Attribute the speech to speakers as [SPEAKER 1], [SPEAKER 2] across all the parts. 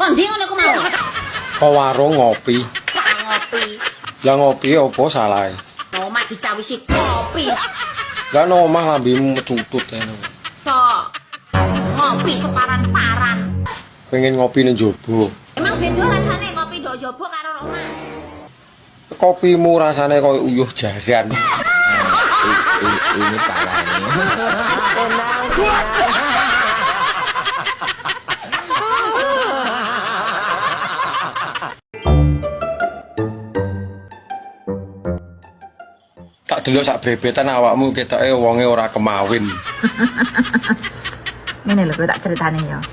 [SPEAKER 1] Kok ndi ngono ku mau?
[SPEAKER 2] Kok warung ngopi.
[SPEAKER 1] Ngopi.
[SPEAKER 2] Lah ngopi opo salahe?
[SPEAKER 1] Omah dicawisi kopi.
[SPEAKER 2] Lah nang omah lambemu metutut ngono.
[SPEAKER 1] Kok ngopi separan-paran.
[SPEAKER 2] Pengen ngopi ning jobo.
[SPEAKER 1] Emang beda rasane kopi ndok jobo karo omah.
[SPEAKER 2] Kopimu rasane koyo uyuh jaran.
[SPEAKER 3] Ini parahnya.
[SPEAKER 2] Tak delok sak brebetan awakmu ketoke wonge ora kemawin.
[SPEAKER 4] Ngene lho kowe tak critane ya.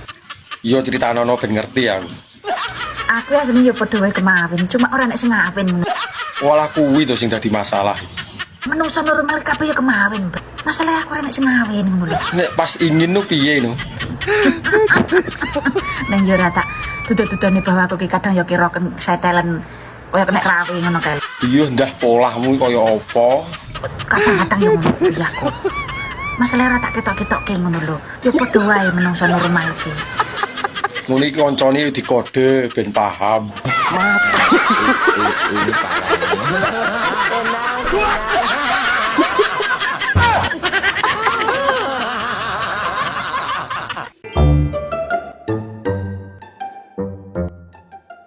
[SPEAKER 2] Iya critanono ben ngerti aku.
[SPEAKER 4] Aku asline yo padha wae kemawin, cuma ora nek sing ngawin.
[SPEAKER 2] Walah kuwi to sing dadi masalah.
[SPEAKER 4] Menungso normal kabeh yo kemawin. Masalah aku ora nek sing ngawin ngono lho.
[SPEAKER 2] Nek pas ingin no piye no?
[SPEAKER 4] Neng yo ora tak duduk-dudone bahwa aku ki kadang yo kira setelen koyo kena rawi ngono kae.
[SPEAKER 2] Iya ndah polahmu kaya apa?
[SPEAKER 4] Kadang-kadang yo ngono kuwi aku. Masalah ora tak ketok-ketokke ngono lho. Yo padha wae menungso normal iki.
[SPEAKER 2] Ngono iki kancane dikode ben paham.
[SPEAKER 3] Ini parahnya.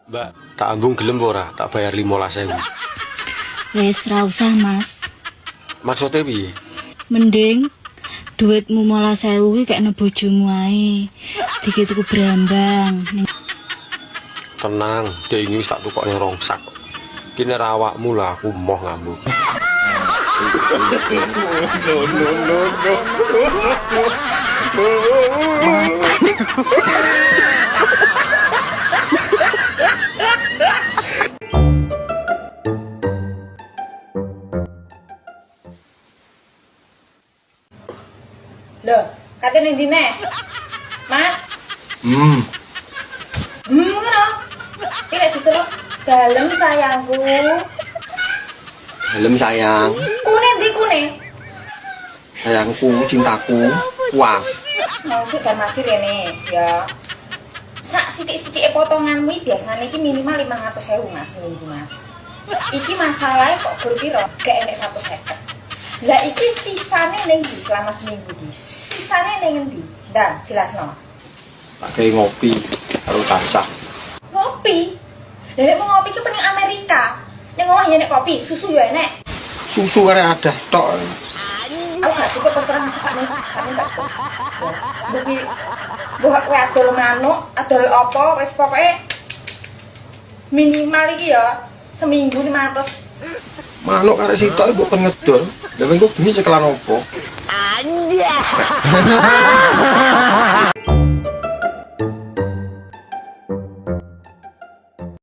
[SPEAKER 2] Mbak, tak ambung gelem ora? Tak bayar 15.000.
[SPEAKER 5] Wes ra usah, Mas.
[SPEAKER 2] Maksudnya piye?
[SPEAKER 5] Mending duitmu 15.000 kuwi kekne bojomu ae. Dikit tuku brambang.
[SPEAKER 2] Tenang, dia ini wis tak tukoknya rongsak. Kini awakmu lah aku moh ngambung.
[SPEAKER 1] Lho, kate ning ndi nek? Mas. Ngono. Iki dicelup dalem sayangku.
[SPEAKER 2] Helm sayang,
[SPEAKER 1] Kune ndi kune?
[SPEAKER 2] sayangku, cintaku, puas.
[SPEAKER 1] Maksud dan maksud rene ya. Sak sithik-sithike potonganmu iki biasane iki minimal 500.000 Mas seminggu Mas. Iki masalahnya kok guru piro? Gak enek 150. Lah iki sisane ning ndi selama seminggu iki? Sisane ning endi? Ndan jelasno.
[SPEAKER 2] Pakai ngopi, karo kancah.
[SPEAKER 1] Ngopi. Lah nek mau ngopi ki pening Amerika. Ning omah ya nek kopi, susu ya enek.
[SPEAKER 2] Susu kare ada tok.
[SPEAKER 1] Aku gak cukup terang sakne Mbak. Jadi buah kowe adol manuk, adol apa wis pokoke minimal iki ya seminggu 500.
[SPEAKER 2] Manuk kare sitok mbok kon ngedol. Lah engko bengi cekelan opo?
[SPEAKER 3] Anjay.